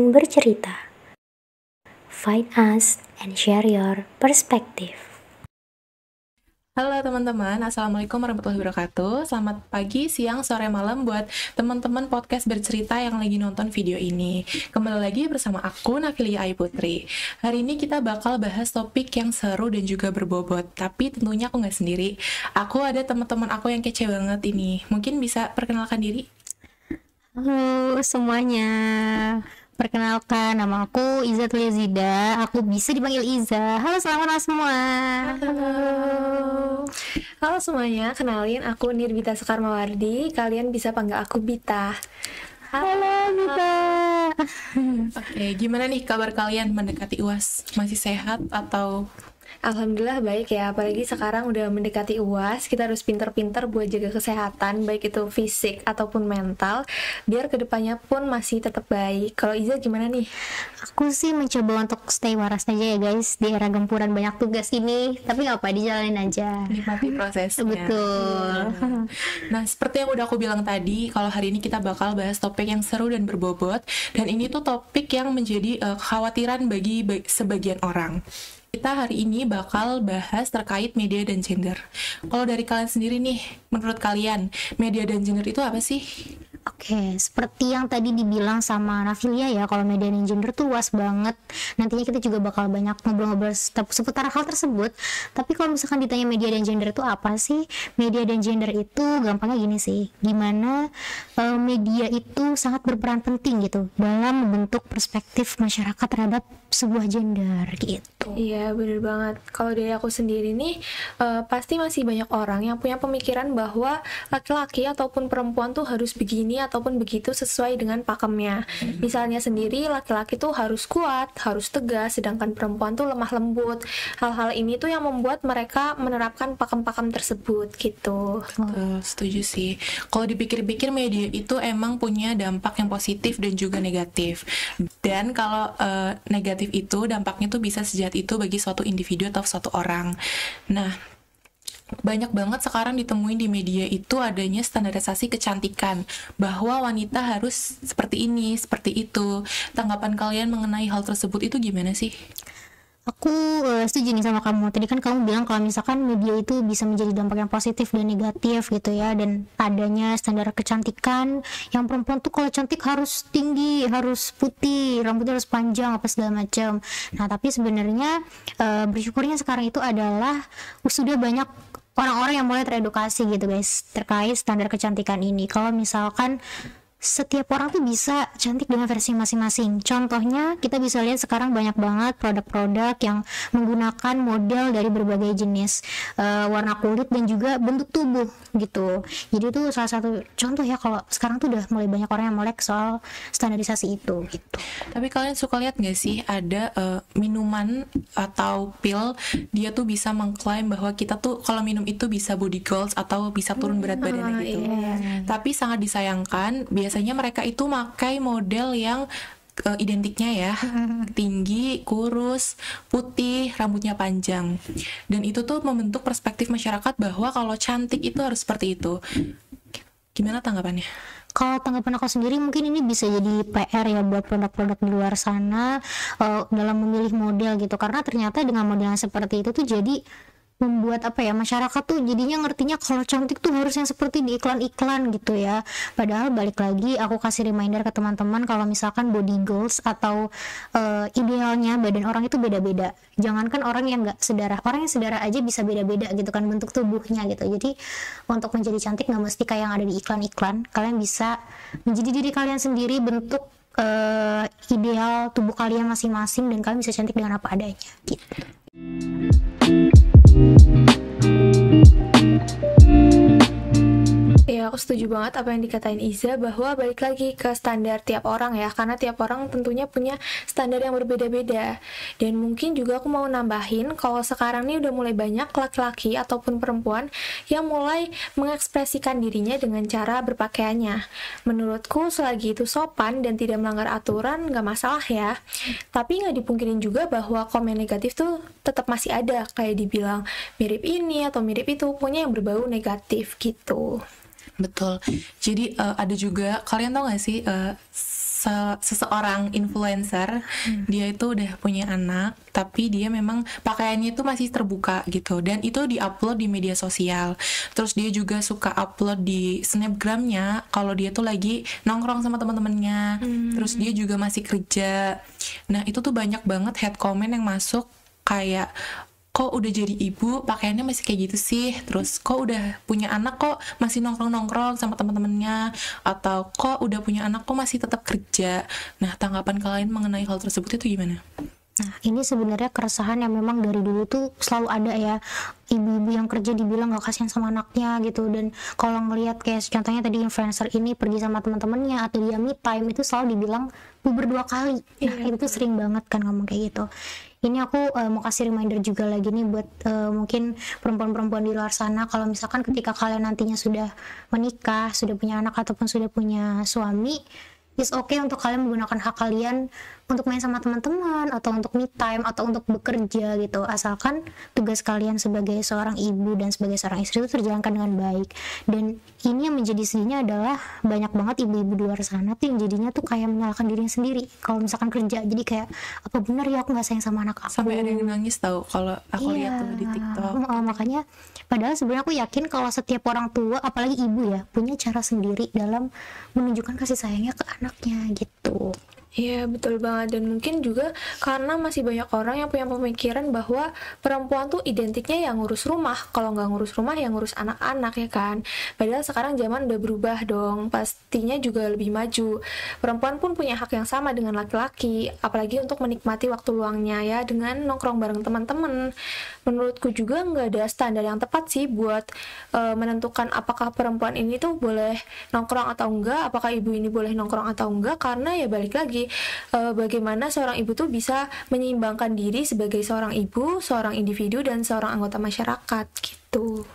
dan bercerita. Find us and share your perspective. Halo teman-teman, Assalamualaikum warahmatullahi wabarakatuh. Selamat pagi, siang, sore, malam buat teman-teman podcast bercerita yang lagi nonton video ini. Kembali lagi bersama aku, Nafilia Ai Putri. Hari ini kita bakal bahas topik yang seru dan juga berbobot. Tapi tentunya aku nggak sendiri. Aku ada teman-teman aku yang kece banget ini. Mungkin bisa perkenalkan diri? Halo semuanya, perkenalkan nama aku Iza Tulia Zida, aku bisa dipanggil Iza. Halo, selamat malam semua. Halo semuanya, kenalin aku Nirbita Soekarmawardi. Kalian bisa panggil aku Bita. Halo Bita. Oke, gimana nih kabar kalian mendekati UAS? Masih sehat atau... Alhamdulillah baik ya, apalagi sekarang udah mendekati UAS. Kita harus pinter-pinter buat jaga kesehatan, baik itu fisik ataupun mental, biar kedepannya pun masih tetap baik. Kalau Iza gimana nih? Aku sih mencoba untuk stay waras aja ya guys, di era gempuran banyak tugas ini. Tapi nggak apa, dijalanin aja. Nikmati prosesnya. Betul. Nah, seperti yang udah aku bilang tadi, kalau hari ini kita bakal bahas topik yang seru dan berbobot. Dan ini tuh topik yang menjadi kekhawatiran bagi sebagian orang. Kita hari ini bakal bahas terkait media dan gender. Kalau dari kalian sendiri nih, menurut kalian, media dan gender itu apa sih? Oke, seperti yang tadi dibilang sama Nafilia ya, kalau media dan gender tuh luas banget. Nantinya kita juga bakal banyak ngobrol-ngobrol seputar hal tersebut. Tapi kalau misalkan ditanya media dan gender itu apa sih? Media dan gender itu gampangnya gini sih, gimana media itu sangat berperan penting gitu dalam membentuk perspektif masyarakat terhadap sebuah gender gitu. Iya bener banget. Kalau dari aku sendiri nih, pasti masih banyak orang yang punya pemikiran bahwa laki-laki ataupun perempuan tuh harus begini ataupun begitu sesuai dengan pakemnya. Misalnya sendiri laki-laki tuh harus kuat, harus tegas, sedangkan perempuan tuh lemah lembut. Hal-hal ini tuh yang membuat mereka menerapkan pakem-pakem tersebut gitu. Setuju sih. Kalau dipikir-pikir, media itu emang punya dampak yang positif dan juga negatif. Dan kalau negatif itu dampaknya tuh bisa sejahat itu bagi suatu individu atau suatu orang. Nah, banyak banget sekarang ditemuin di media itu adanya standarisasi kecantikan, bahwa wanita harus seperti ini, seperti itu. Tanggapan kalian mengenai hal tersebut itu gimana sih? Aku setuju nih sama kamu. Tadi kan kamu bilang kalau misalkan media itu bisa menjadi dampak yang positif dan negatif gitu ya, dan adanya standar kecantikan yang perempuan tuh kalau cantik harus tinggi, harus putih, rambutnya harus panjang apa segala macam. Nah, tapi sebenarnya bersyukurnya sekarang itu adalah sudah banyak orang-orang yang mulai teredukasi gitu guys terkait standar kecantikan ini. Kalau misalkan setiap orang tuh bisa cantik dengan versi masing-masing. Contohnya kita bisa lihat sekarang banyak banget produk-produk yang menggunakan model dari berbagai jenis warna kulit dan juga bentuk tubuh gitu. Jadi itu salah satu contoh ya, kalau sekarang tuh udah mulai banyak orang yang melek soal standarisasi itu gitu. Tapi kalian suka lihat nggak sih ada minuman atau pil, dia tuh bisa mengklaim bahwa kita tuh kalau minum itu bisa body goals atau bisa turun berat badan gitu. Tapi sangat disayangkan, biasanya mereka itu pakai model yang identiknya ya, tinggi, kurus, putih, rambutnya panjang. Dan itu tuh membentuk perspektif masyarakat bahwa kalau cantik itu harus seperti itu. Gimana tanggapannya? Kalau tanggapan aku sendiri, mungkin ini bisa jadi PR ya buat produk-produk di luar sana dalam memilih model gitu, karena ternyata dengan model yang seperti itu tuh jadi membuat apa ya, masyarakat tuh jadinya ngertinya kalau cantik tuh harus yang seperti di iklan-iklan gitu ya. Padahal balik lagi aku kasih reminder ke teman-teman kalau misalkan body goals atau idealnya badan orang itu beda-beda. Jangankan orang yang nggak sedarah, orang yang sedarah aja bisa beda-beda gitu kan bentuk tubuhnya gitu. Jadi untuk menjadi cantik nggak mesti kayak yang ada di iklan-iklan. Kalian bisa menjadi diri kalian sendiri, bentuk ideal tubuh kalian masing-masing, dan kalian bisa cantik dengan apa adanya gitu. Ya, aku setuju banget apa yang dikatain Iza, bahwa balik lagi ke standar tiap orang ya, karena tiap orang tentunya punya standar yang berbeda-beda. Dan mungkin juga aku mau nambahin kalau sekarang nih udah mulai banyak laki-laki ataupun perempuan yang mulai mengekspresikan dirinya dengan cara berpakaiannya. Menurutku selagi itu sopan dan tidak melanggar aturan nggak masalah ya. Tapi nggak dipungkirin juga bahwa komen negatif tuh tetap masih ada, kayak dibilang mirip ini atau mirip itu, punya yang berbau negatif gitu. Betul. Jadi ada juga, kalian tau gak sih seseorang influencer, dia itu udah punya anak, tapi dia memang pakaiannya itu masih terbuka gitu, dan itu diupload di media sosial. Terus dia juga suka upload di snapgramnya kalau dia tuh lagi nongkrong sama teman-temannya. Terus dia juga masih kerja. Nah itu tuh banyak banget hate comment yang masuk kayak, kok udah jadi ibu pakaiannya masih kayak gitu sih, terus kok udah punya anak kok masih nongkrong-nongkrong sama teman-temannya, atau kok udah punya anak kok masih tetap kerja. Nah tanggapan kalian mengenai hal tersebut itu gimana? Nah, ini sebenarnya keresahan yang memang dari dulu tuh selalu ada ya, ibu-ibu yang kerja dibilang gak kasihan sama anaknya gitu. Dan kalau ngelihat kayak contohnya tadi influencer ini pergi sama teman-temannya atau dia me time, itu selalu dibilang puber 2 kali. Nah itu tuh sering banget kan ngomong kayak gitu. Ini aku mau kasih reminder juga lagi nih buat mungkin perempuan-perempuan di luar sana, kalau misalkan ketika kalian nantinya sudah menikah, sudah punya anak ataupun sudah punya suami, it's okay untuk kalian menggunakan hak kalian untuk main sama teman-teman atau untuk me time atau untuk bekerja gitu, asalkan tugas kalian sebagai seorang ibu dan sebagai seorang istri itu terjalankan dengan baik. Dan ini yang menjadi sedihnya adalah banyak banget ibu-ibu di luar sana tuh yang jadinya tuh kayak menyalahkan dirinya sendiri kalau misalkan kerja. Jadi kayak, apa benar ya aku nggak sayang sama anak aku? Sampai ada yang nangis tahu kalau aku lihat tuh di TikTok. Makanya padahal sebenarnya aku yakin kalau setiap orang tua, apalagi ibu ya, punya cara sendiri dalam menunjukkan kasih sayangnya ke anaknya gitu. Iya betul banget, dan mungkin juga karena masih banyak orang yang punya pemikiran bahwa perempuan tuh identiknya yang ngurus rumah, kalau nggak ngurus rumah ya ngurus anak-anak ya kan. Padahal sekarang zaman udah berubah dong, pastinya juga lebih maju. Perempuan pun punya hak yang sama dengan laki-laki, apalagi untuk menikmati waktu luangnya ya dengan nongkrong bareng teman-teman. Menurutku juga nggak ada standar yang tepat sih buat menentukan apakah perempuan ini tuh boleh nongkrong atau enggak, apakah ibu ini boleh nongkrong atau enggak, karena ya balik lagi bagaimana seorang ibu tuh bisa menyeimbangkan diri sebagai seorang ibu, seorang individu, dan seorang anggota masyarakat gitu.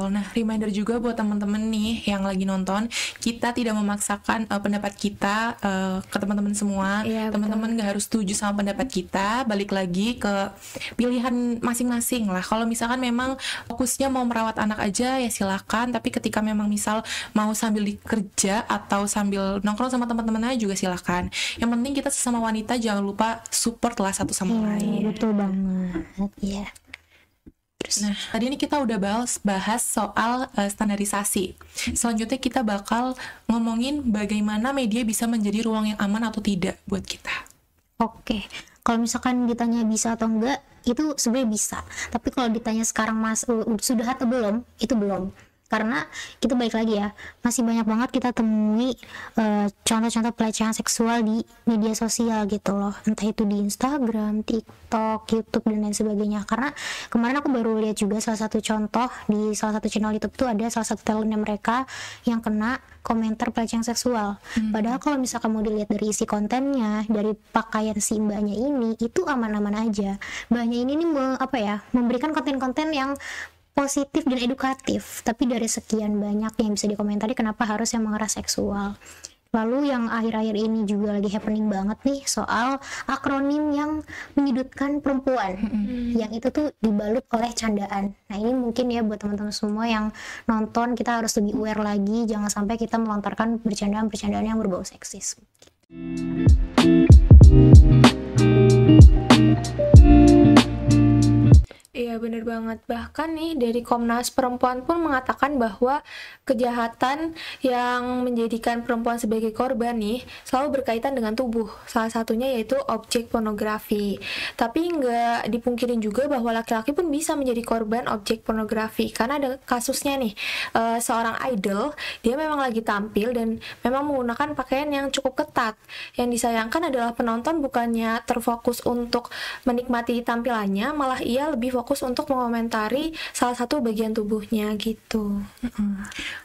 Nah, reminder juga buat teman-teman nih yang lagi nonton, kita tidak memaksakan pendapat kita ke teman-teman semua. Iya, teman-teman gak harus setuju sama pendapat kita, balik lagi ke pilihan masing-masing lah. Kalau misalkan memang fokusnya mau merawat anak aja ya silakan, tapi ketika memang misal mau sambil kerja atau sambil nongkrong sama teman-teman aja juga silakan. Yang penting kita sesama wanita jangan lupa support lah satu sama lain. Betul banget ya. Nah, tadi ini kita udah bahas soal standarisasi. Selanjutnya kita bakal ngomongin bagaimana media bisa menjadi ruang yang aman atau tidak buat kita. Oke, kalau misalkan ditanya bisa atau enggak, itu sebenarnya bisa. Tapi kalau ditanya sekarang sudah atau belum, itu belum. Karena kita balik lagi ya, masih banyak banget kita temui contoh-contoh pelecehan seksual di media sosial gitu loh, entah itu di Instagram, TikTok, YouTube, dan lain sebagainya. Karena kemarin aku baru lihat juga salah satu contoh di salah satu channel YouTube tuh ada salah satu talentnya mereka yang kena komentar pelecehan seksual. Padahal kalau misalkan mau dilihat dari isi kontennya, dari pakaian si mbaknya ini, itu aman-aman aja. Mbaknya ini nih memberikan konten-konten yang positif dan edukatif, tapi dari sekian banyak yang bisa dikomentari kenapa harus yang mengarah seksual. Lalu yang akhir-akhir ini juga lagi happening banget nih soal akronim yang menyudutkan perempuan, yang itu tuh dibalut oleh candaan. Nah ini mungkin ya buat teman-teman semua yang nonton, kita harus lebih aware lagi, jangan sampai kita melontarkan bercandaan-bercandaan yang berbau seksis. Iya bener banget, bahkan nih dari Komnas Perempuan pun mengatakan bahwa kejahatan yang menjadikan perempuan sebagai korban nih selalu berkaitan dengan tubuh, salah satunya yaitu objek pornografi. Tapi nggak dipungkirin juga bahwa laki-laki pun bisa menjadi korban objek pornografi, karena ada kasusnya nih, seorang idol, dia memang lagi tampil dan memang menggunakan pakaian yang cukup ketat. Yang disayangkan adalah penonton bukannya terfokus untuk menikmati tampilannya, malah ia lebih fokus untuk mengomentari salah satu bagian tubuhnya gitu.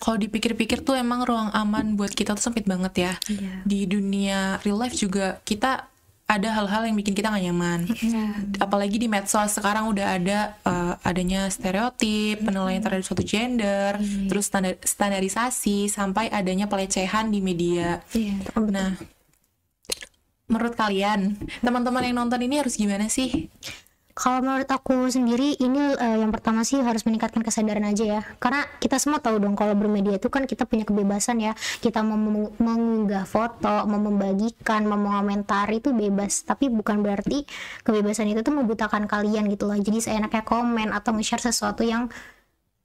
Kalau dipikir-pikir tuh emang ruang aman buat kita tuh sempit banget ya. Di dunia real life juga kita ada hal-hal yang bikin kita gak nyaman. Apalagi di medsos sekarang udah ada adanya stereotip, penilaian terhadap suatu gender, terus standarisasi, sampai adanya pelecehan di media. Nah, menurut kalian teman-teman yang nonton ini harus gimana sih? Kalau menurut aku sendiri ini yang pertama sih harus meningkatkan kesadaran aja ya. Karena kita semua tahu dong kalau bermedia itu kan kita punya kebebasan ya. Kita mau mengunggah foto, mau membagikan, mau mengomentari itu bebas. Tapi bukan berarti kebebasan itu tuh membutakan kalian gitu loh. Jadi seenaknya komen atau nge-share sesuatu yang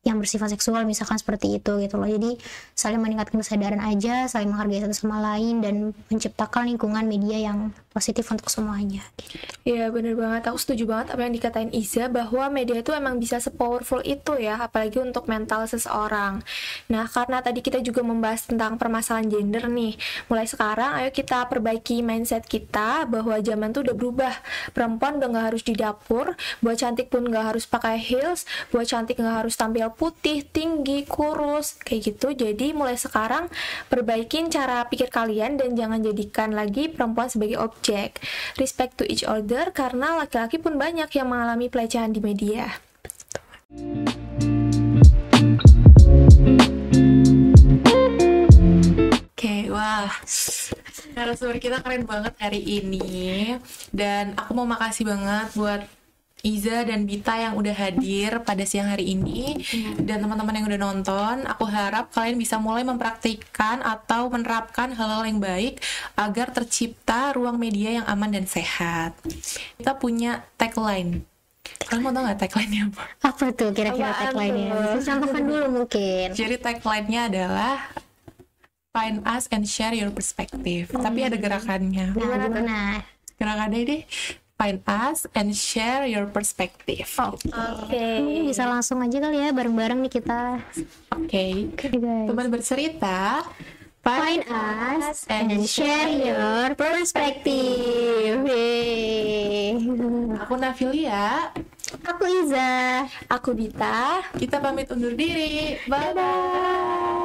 bersifat seksual misalkan seperti itu gitu loh. Jadi saling meningkatkan kesadaran aja, saling menghargai satu sama lain dan menciptakan lingkungan media yang positif untuk semuanya gitu. Iya bener banget, aku setuju banget apa yang dikatain Iza bahwa media itu emang bisa se-powerful itu ya, apalagi untuk mental seseorang. Nah karena tadi kita juga membahas tentang permasalahan gender nih, mulai sekarang ayo kita perbaiki mindset kita bahwa zaman tuh udah berubah. Perempuan udah gak harus di dapur, buat cantik pun gak harus pakai heels, buat cantik gak harus tampil putih, tinggi, kurus, kayak gitu. Jadi mulai sekarang perbaikin cara pikir kalian dan jangan jadikan lagi perempuan sebagai objek. Respect to each other karena laki-laki pun banyak yang mengalami pelecehan di media. Oke, wah, narasumber kita keren banget hari ini. Dan aku mau makasih banget buat Iza dan Bita yang udah hadir pada siang hari ini. Dan teman-teman yang udah nonton, aku harap kalian bisa mulai mempraktikkan atau menerapkan hal-hal yang baik agar tercipta ruang media yang aman dan sehat. Kita punya tagline. Kalian mau tau gak tagline-nya apa? Apa tuh kira-kira tagline-nya? Bisa contohkan dulu mungkin. Jadi tagline-nya adalah Find us and share your perspective. Tapi ada gerakannya. Gimana? Gerakannya deh, find us and share your perspective. Oke. Bisa langsung aja kali ya bareng-bareng nih kita. Oke. Guys. Teman bercerita, Find us and share your perspective. Aku Nafilia. Aku Iza. Aku Bita. Kita pamit undur diri. Bye bye.